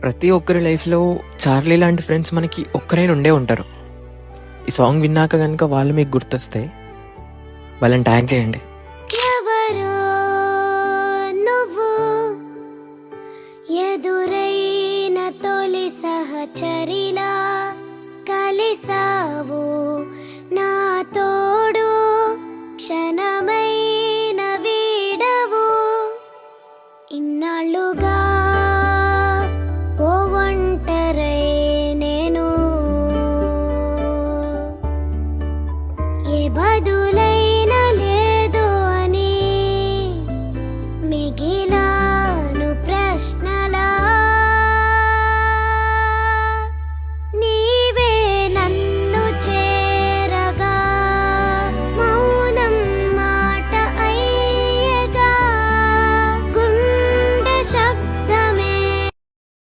ప్రతి ఒక్కరి లైఫ్లో చార్లీ లాంటి ఫ్రెండ్స్ మనకి ఒక్కరైనా ఉండే ఉంటారు. ఈ సాంగ్ విన్నాక కనుక వాళ్ళు మీకు గుర్తొస్తే వాళ్ళని ట్యాగ్ చేయండి.